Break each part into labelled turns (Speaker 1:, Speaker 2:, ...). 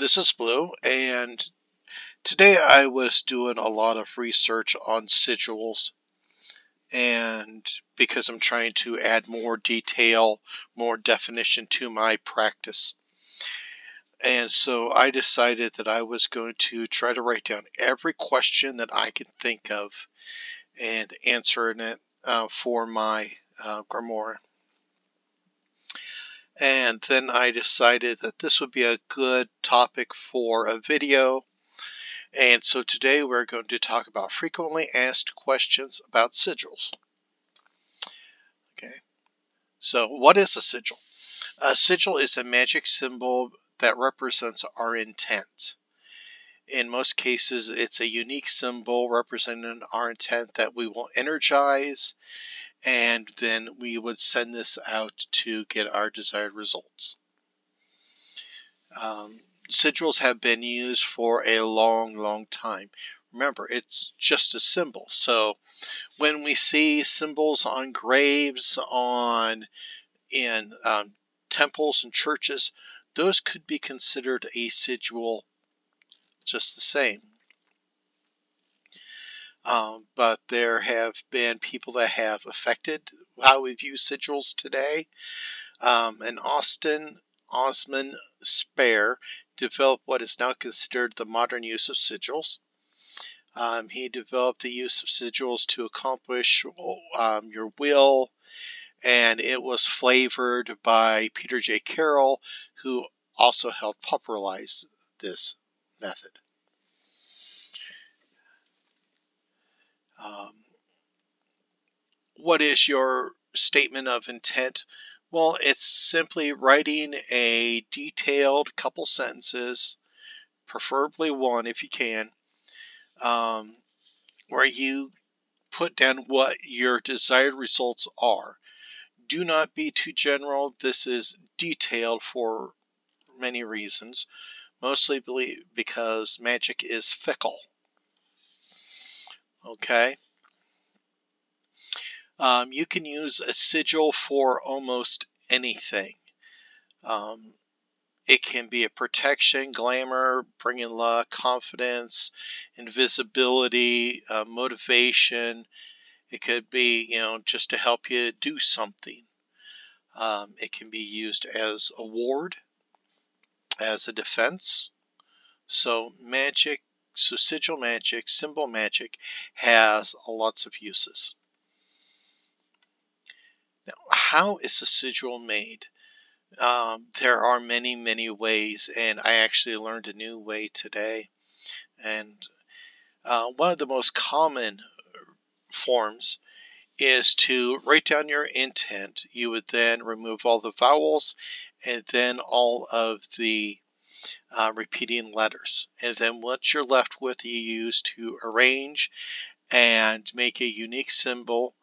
Speaker 1: This is Blue, and today I was doing a lot of research on sigils, and because I'm trying to add more detail, more definition to my practice. And so I decided that I was going to try to write down every question that I could think of and answering it for my grimoire. And then I decided that this would be a good topic for a video. And so today we're going to talk about frequently asked questions about sigils. Okay, so what is a sigil? A sigil is a magic symbol that represents our intent. In most cases, it's a unique symbol representing our intent that we will energize, and then we would send this out to get our desired results. Sigils have been used for a long time. Remember, it's just a symbol. So when we see symbols on graves, in temples and churches, those could be considered a sigil just the same. But there have been people that have affected how we view sigils today. And Osman Spare developed what is now considered the modern use of sigils. He developed the use of sigils to accomplish your will, and it was flavored by Peter J. Carroll, who also helped popularize this method. What is your statement of intent? Well, it's simply writing a detailed couple sentences, preferably one if you can, where you put down what your desired results are. Do not be too general. This is detailed for many reasons, mostly because magic is fickle. Okay. You can use a sigil for almost anything. It can be a protection, glamour, bringing luck, confidence, invisibility, motivation. It could be, just to help you do something. It can be used as a ward, as a defense. So sigil magic, symbol magic has lots of uses. Now, how is a sigil made? There are many ways, and I actually learned a new way today. And one of the most common forms is to write down your intent. You would then remove all the vowels and then all of the repeating letters. And then what you're left with, you use to arrange and make a unique symbol.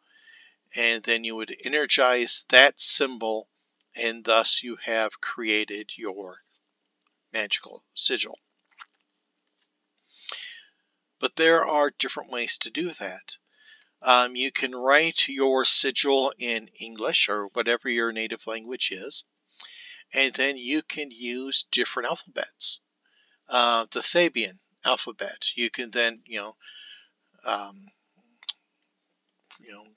Speaker 1: And then you would energize that symbol, and thus you have created your magical sigil. But there are different ways to do that. You can write your sigil in English or whatever your native language is, and then you can use different alphabets. The Theban alphabet, you can then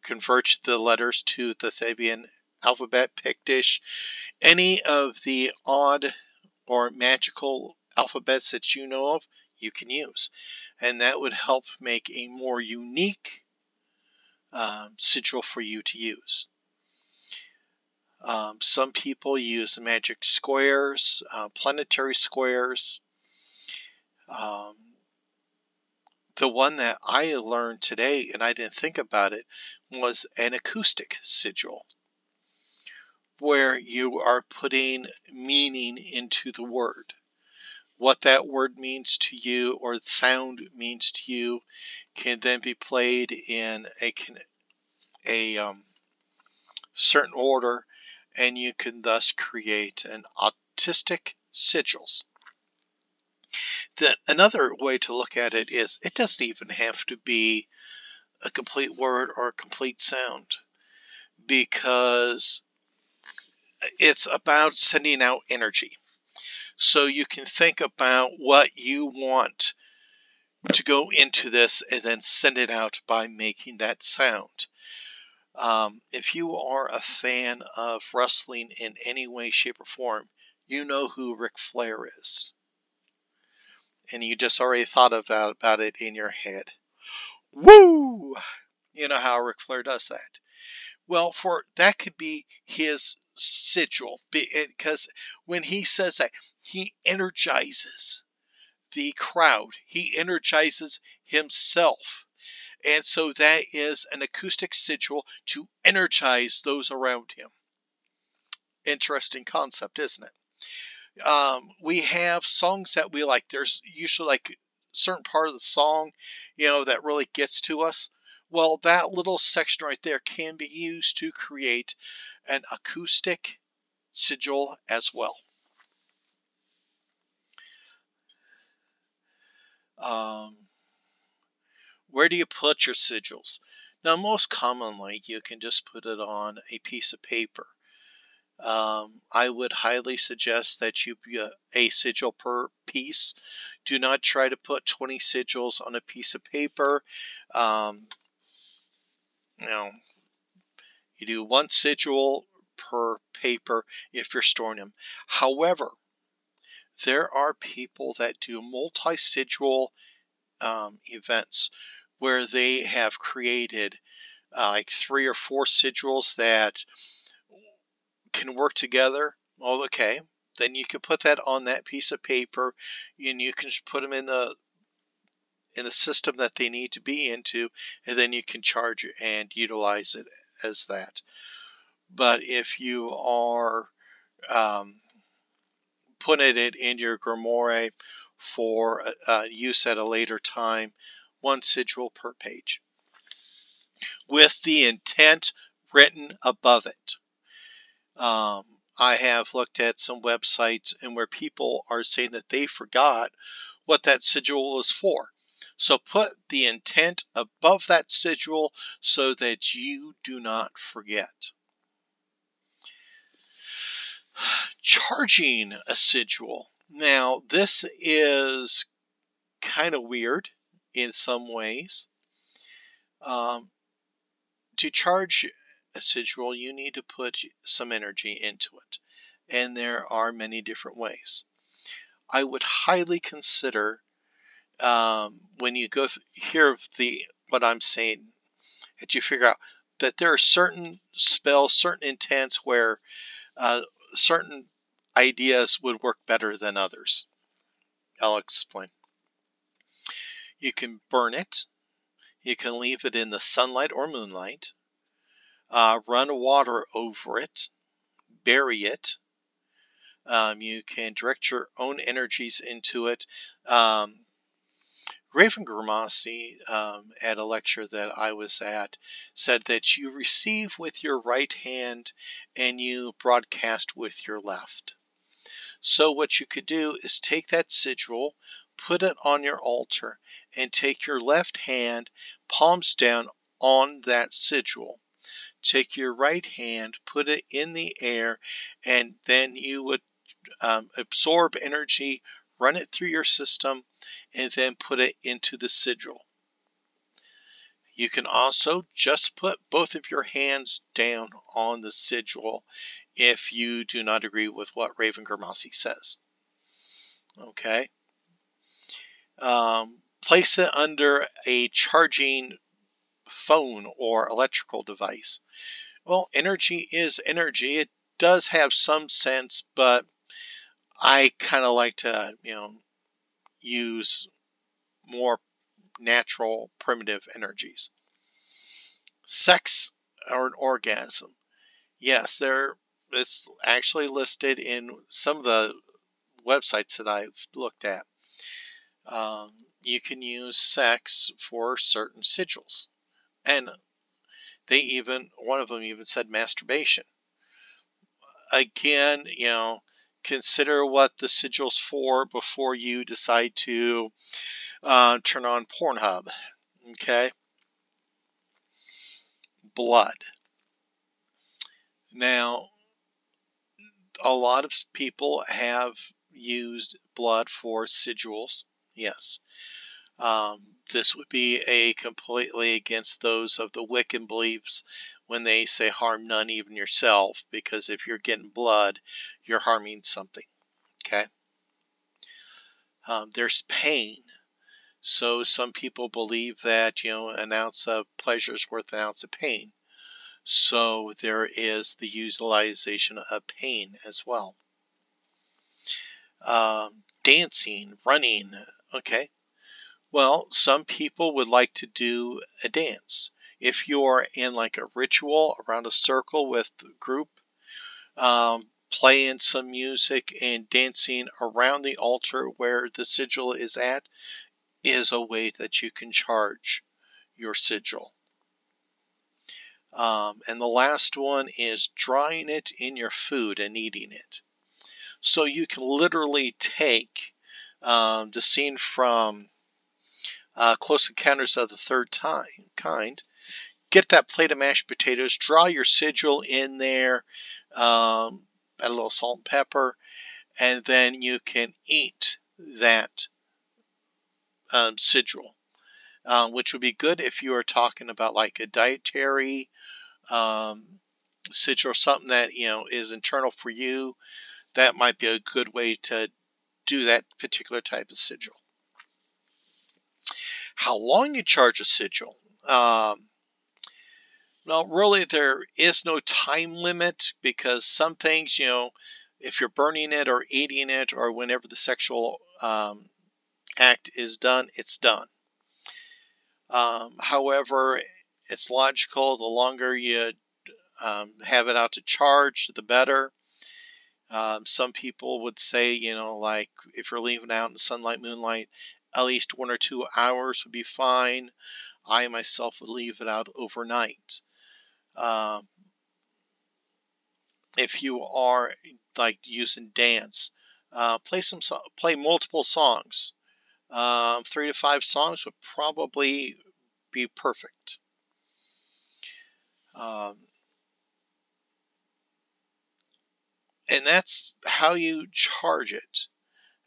Speaker 1: convert the letters to the Theban alphabet, Pictish, any of the odd or magical alphabets that you know of, you can use. And that would help make a more unique sigil for you to use. Some people use magic squares, planetary squares. The one that I learned today, and I didn't think about it, was an acoustic sigil, where you are putting meaning into the word. What that word means to you, or the sound means to you, can then be played in a certain order, and you can thus create an artistic sigils. Another way to look at it is it doesn't even have to be a complete word or a complete sound, because it's about sending out energy. So you can think about what you want to go into this and then send it out by making that sound. If you are a fan of wrestling in any way, shape, or form, you know who Ric Flair is. And you just already thought about it in your head. Woo! You know how Ric Flair does that. Well, for that could be his sigil, because when he says that, he energizes the crowd. He energizes himself. And so that is an acoustic sigil to energize those around him. Interesting concept, isn't it? We have songs that we like. There's usually like a certain part of the song, that really gets to us. Well, that little section right there can be used to create an acoustic sigil as well. Where do you put your sigils? Now, most commonly, you can just put it on a piece of paper. I would highly suggest that you be a sigil per piece. Do not try to put 20 sigils on a piece of paper. You know, you do one sigil per paper if you're storing them. However, there are people that do multi-sigil events where they have created like 3 or 4 sigils that can work together. Well, okay, then you can put that on that piece of paper, and you can put them in the system that they need to be into, and then you can charge it and utilize it as that. But if you are putting it in your grimoire for use at a later time, one sigil per page, with the intent written above it. I have looked at some websites and where people are saying that they forgot what that sigil was for. So put the intent above that sigil so that you do not forget. Charging a sigil. Now, this is kind of weird in some ways. To charge a sigil, you need to put some energy into it. And there are many different ways. I would highly consider, when you go hear what I'm saying, that you figure out that there are certain spells, certain intents where certain ideas would work better than others. I'll explain. You can burn it. You can leave it in the sunlight or moonlight. Run water over it. Bury it. You can direct your own energies into it. Raven Grimassi, at a lecture that I was at, said that you receive with your right hand and you broadcast with your left. So what you could do is take that sigil, put it on your altar, and take your left hand, palms down on that sigil. Take your right hand, put it in the air, and then you would absorb energy, run it through your system, and then put it into the sigil. You can also just put both of your hands down on the sigil if you do not agree with what Raven Grimassi says. Okay. Place it under a charging phone or electrical device. Well, energy is energy. It does have some sense, but I kind of like to, use more natural, primitive energies. Sex or an orgasm. Yes, it's actually listed in some of the websites that I've looked at. You can use sex for certain sigils. And one of them even said masturbation. Again, consider what the sigil's for before you decide to turn on Pornhub. Okay? Blood. Now, a lot of people have used blood for sigils. Yes. This would be a completely against those of the Wiccan beliefs when they say harm none, even yourself, because if you're getting blood, you're harming something. Okay. There's pain. So some people believe that, an ounce of pleasure is worth an ounce of pain. So there is the utilization of pain as well. Dancing, running. Okay. Well, some people would like to do a dance. If you're in like a ritual around a circle with the group, playing some music and dancing around the altar where the sigil is at is a way that you can charge your sigil. And the last one is drying it in your food and eating it. So you can literally take the scene from Close Encounters of the Third Kind. Get that plate of mashed potatoes, draw your sigil in there, add a little salt and pepper, and then you can eat that sigil, which would be good if you are talking about like a dietary sigil or something that is internal for you. That might be a good way to do that particular type of sigil. How long you charge a sigil? Well, really, there is no time limit because some things, if you're burning it or eating it or whenever the sexual act is done, it's done. However, it's logical. The longer you have it out to charge, the better. Some people would say, like if you're leaving out in sunlight, moonlight, at least 1 or 2 hours would be fine. I myself would leave it out overnight. If you are like using dance, play multiple songs. 3 to 5 songs would probably be perfect. And that's how you charge it.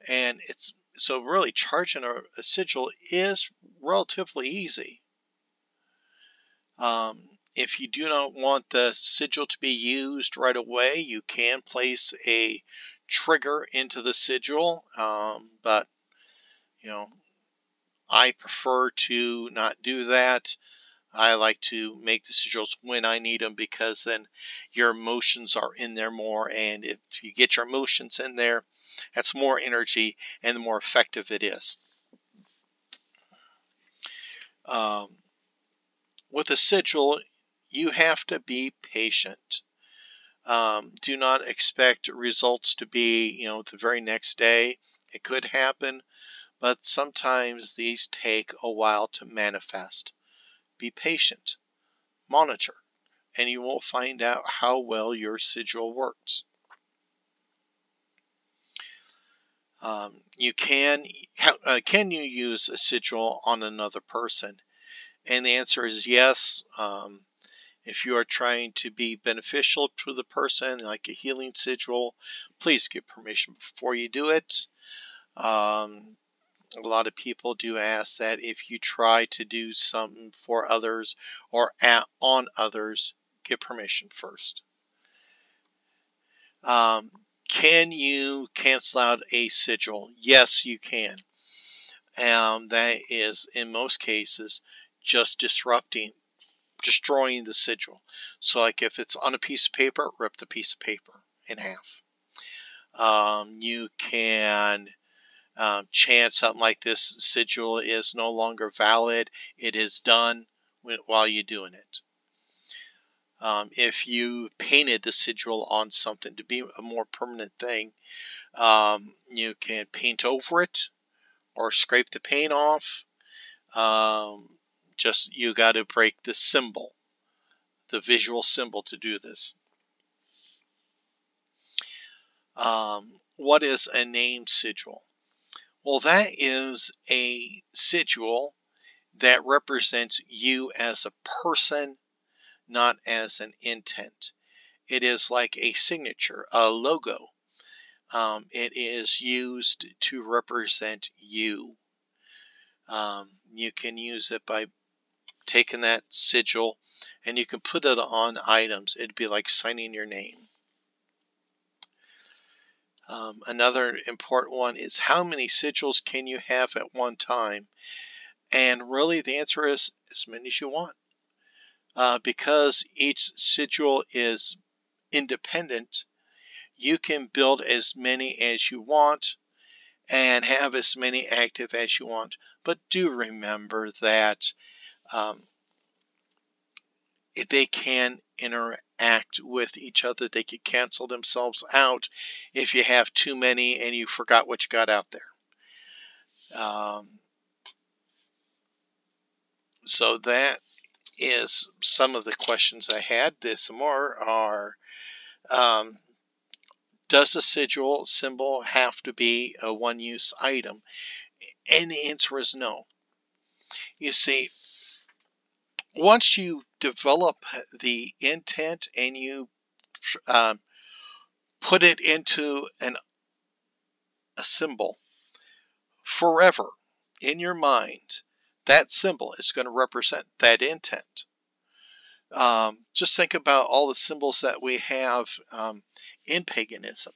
Speaker 1: And it's so really charging a sigil is relatively easy. If you do not want the sigil to be used right away, you can place a trigger into the sigil, but I prefer to not do that. I like to make the sigils when I need them because then your emotions are in there more, and if you get your emotions in there, that's more energy and the more effective it is. With a sigil, you have to be patient. Do not expect results to be, the very next day. It could happen, but sometimes these take a while to manifest. Be patient, monitor, and you will find out how well your sigil works. Can you use a sigil on another person? And the answer is yes. If you are trying to be beneficial to the person, like a healing sigil, please get permission before you do it. A lot of people do ask that if you try to do something for others or on others, get permission first. Can you cancel out a sigil? Yes, you can. That is, in most cases, just destroying the sigil. So like if it's on a piece of paper, rip the piece of paper in half. You can chant something like this sigil is no longer valid. It is done while you're doing it. If you painted the sigil on something to be a more permanent thing, you can paint over it or scrape the paint off. Just you got to break the symbol, the visual symbol to do this. What is a named sigil? Well, that is a sigil that represents you as a person, not as an intent. It is like a signature, a logo. It is used to represent you. You can use it by taking that sigil and you can put it on items. It'd be like signing your name. Another important one is how many sigils can you have at one time? And really the answer is as many as you want. Because each sigil is independent, you can build as many as you want and have as many active as you want. But do remember that they can interact with each other. They can cancel themselves out if you have too many and you forgot what you got out there. So that is some of the questions I had. Some more are, does a sigil symbol have to be a one-use item? And the answer is no. You see, once you develop the intent and you put it into a symbol forever in your mind, that symbol is going to represent that intent. Just think about all the symbols that we have in paganism.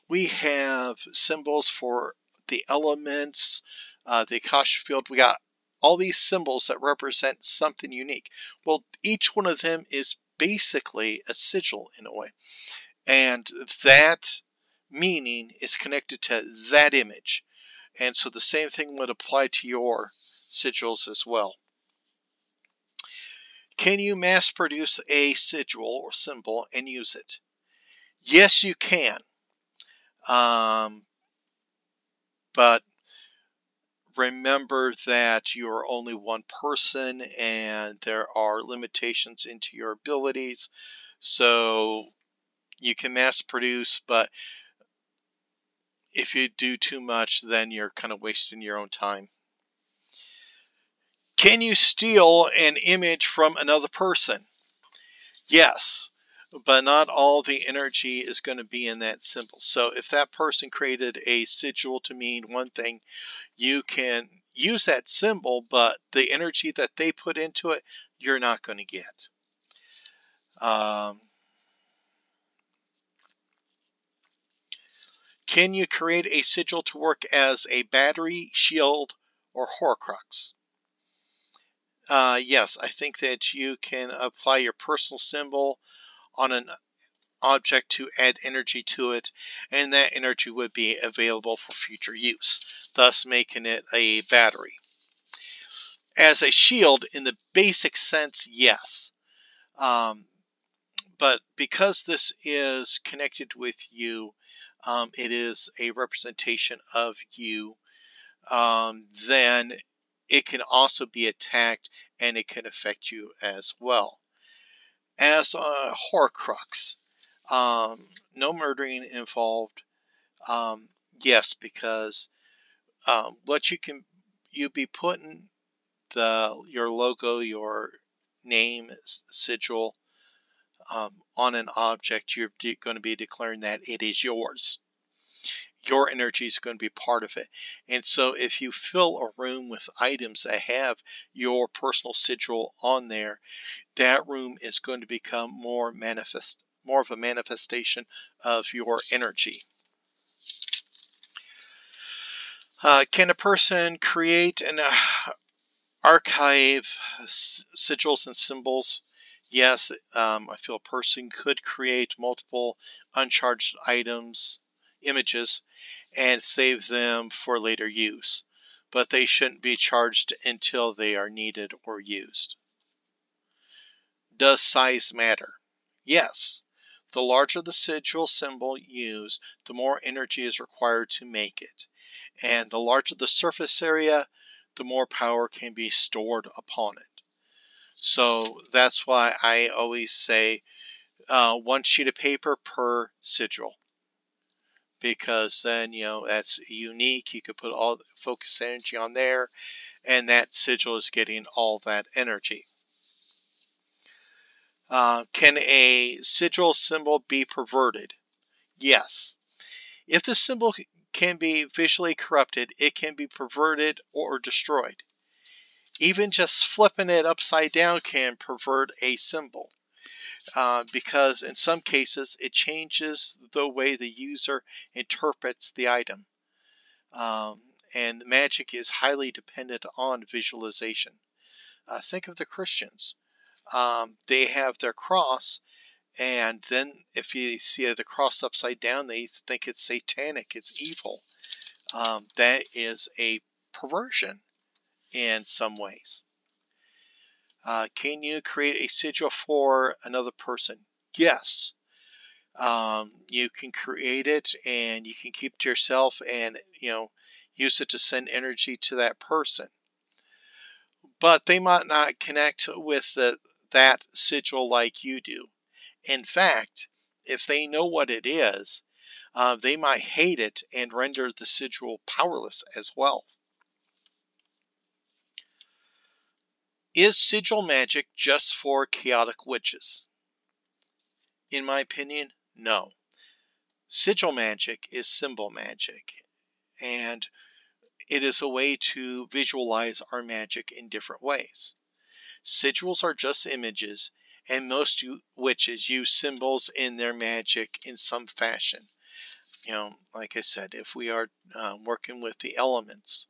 Speaker 1: We have symbols for the elements, the Akasha field. We got all these symbols that represent something unique. Well, each one of them is basically a sigil in a way. And that meaning is connected to that image. And so the same thing would apply to your sigils as well. Can you mass produce a sigil or symbol and use it? Yes, you can. But remember that you are only one person and there are limitations into your abilities. So you can mass produce, but if you do too much, then you're kind of wasting your own time. Can you steal an image from another person? Yes, but not all the energy is going to be in that symbol. So if that person created a sigil to mean one thing, you can use that symbol, but the energy that they put into it, you're not going to get. Can you create a sigil to work as a battery, shield, or Horcrux? Yes, I think that you can apply your personal symbol on an object to add energy to it, and that energy would be available for future use, thus making it a battery. As a shield, in the basic sense, yes. But because this is connected with you, it is a representation of you, then it can also be attacked and it can affect you as well. As a Horcrux, no murdering involved. Yes, because what you be putting your logo, your name, sigil on an object, you're going to be declaring that it is yours. Your energy is going to be part of it. And so if you fill a room with items that have your personal sigil on there, that room is going to become more of a manifestation of your energy. Can a person create an archive sigils and symbols? Yes, I feel a person could create multiple uncharged items, images, and save them for later use, but they shouldn't be charged until they are needed or used. Does size matter? Yes. The larger the sigil symbol used, the more energy is required to make it. And the larger the surface area, the more power can be stored upon it. So that's why I always say one sheet of paper per sigil. Because then, that's unique. You could put all the focus energy on there, and that sigil is getting all that energy. Can a sigil symbol be perverted? Yes. If the symbol can be visually corrupted, it can be perverted or destroyed. Even just flipping it upside down can pervert a symbol, because in some cases it changes the way the user interprets the item. And magic is highly dependent on visualization. Think of the Christians. They have their cross, and then if you see the cross upside down, they think it's satanic, it's evil. That is a perversion in some ways. Can you create a sigil for another person? Yes. You can create it and you can keep it to yourself and, use it to send energy to that person. But they might not connect with that sigil like you do. In fact, if they know what it is, they might hate it and render the sigil powerless as well. Is sigil magic just for chaotic witches? In my opinion, no. Sigil magic is symbol magic, and it is a way to visualize our magic in different ways. Sigils are just images, and most witches use symbols in their magic in some fashion. Like I said, if we are working with the elements,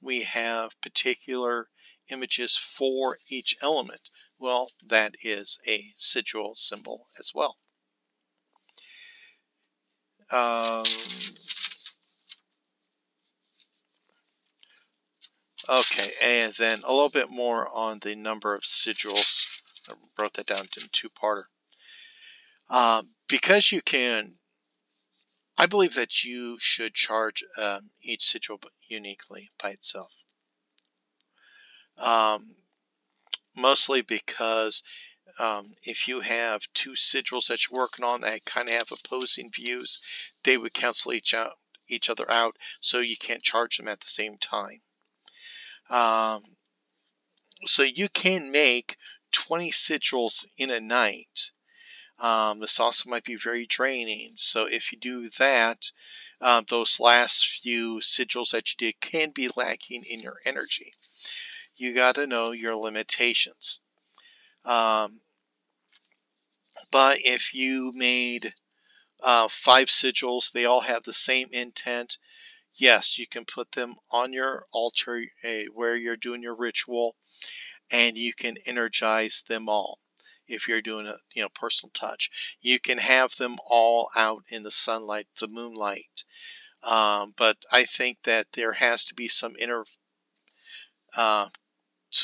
Speaker 1: we have particular images for each element. Well, that is a sigil symbol as well. Okay, and then a little bit more on the number of sigils. I wrote that down in two-parter. Because you can, I believe that you should charge each sigil uniquely by itself. Mostly because if you have two sigils that you're working on that kind of have opposing views, they would cancel each other out, so you can't charge them at the same time. So you can make 20 sigils in a night. This also might be very draining. So if you do that, those last few sigils that you did can be lacking in your energy. You got to know your limitations. But if you made 5 sigils, they all have the same intent. Yes, you can put them on your altar where you're doing your ritual, and you can energize them all. If you're doing a personal touch, you can have them all out in the sunlight, the moonlight. But I think that there has to be some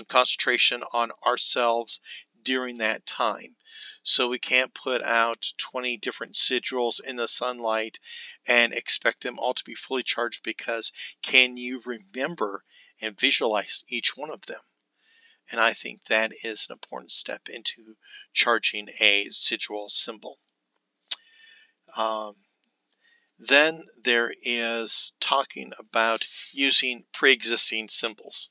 Speaker 1: concentration on ourselves during that time. So we can't put out 20 different sigils in the sunlight and expect them all to be fully charged, because can you remember and visualize each one of them? And I think that is an important step into charging a sigil symbol. Then there is talking about using pre-existing symbols.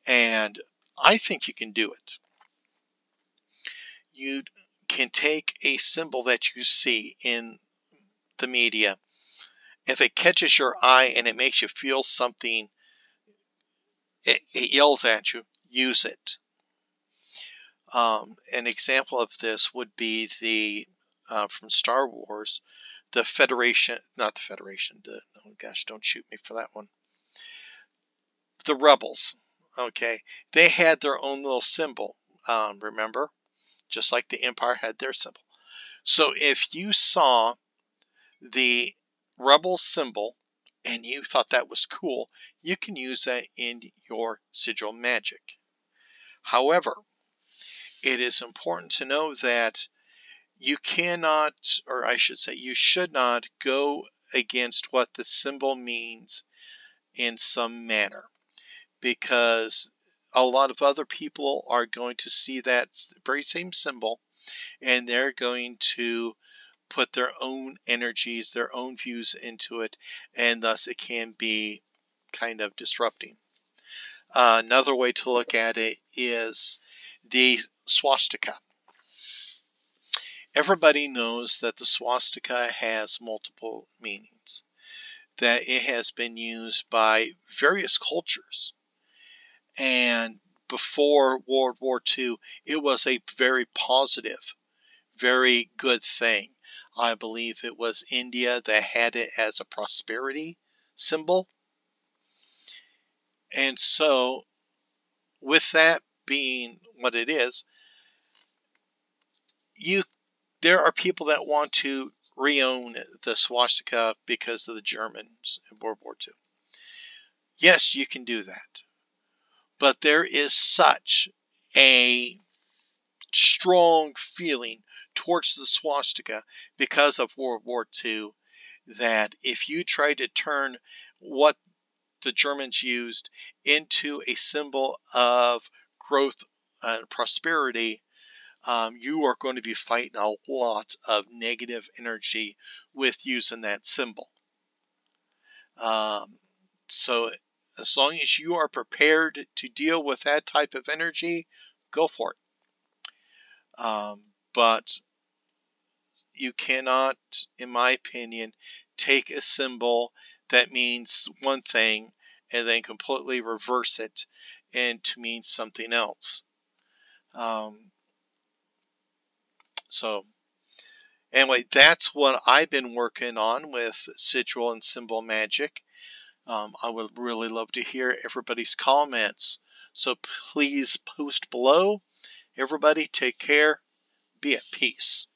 Speaker 1: And I think you can do it. You can take a symbol that you see in the media. If it catches your eye and it makes you feel something, it yells at you, use it. An example of this would be from Star Wars, the Federation, not the Federation, oh gosh, don't shoot me for that one. The Rebels, okay, they had their own little symbol, remember? Just like the Empire had their symbol. So if you saw the Rebel symbol and you thought that was cool, you can use that in your sigil magic. However, it is important to know that you cannot, or I should say, you should not go against what the symbol means in some manner, because a lot of other people are going to see that very same symbol and they're going to put their own energies, their own views into it, and thus it can be kind of disrupting. Another way to look at it is the swastika. Everybody knows that the swastika has multiple meanings, that it has been used by various cultures. And before World War II, it was a very positive, very good thing. I believe it was India that had it as a prosperity symbol. And so, with that being what it is, there are people that want to re-own the swastika because of the Germans in World War II. Yes, you can do that. But there is such a strong feeling towards the swastika because of World War II that if you try to turn what the Germans used into a symbol of growth and prosperity, you are going to be fighting a lot of negative energy with using that symbol. So as long as you are prepared to deal with that type of energy, go for it. But you cannot, in my opinion, take a symbol that means one thing and then completely reverse it and to mean something else. So anyway, that's what I've been working on with Sigil and Symbol Magic. I would really love to hear everybody's comments. So please post below. Everybody take care. Be at peace.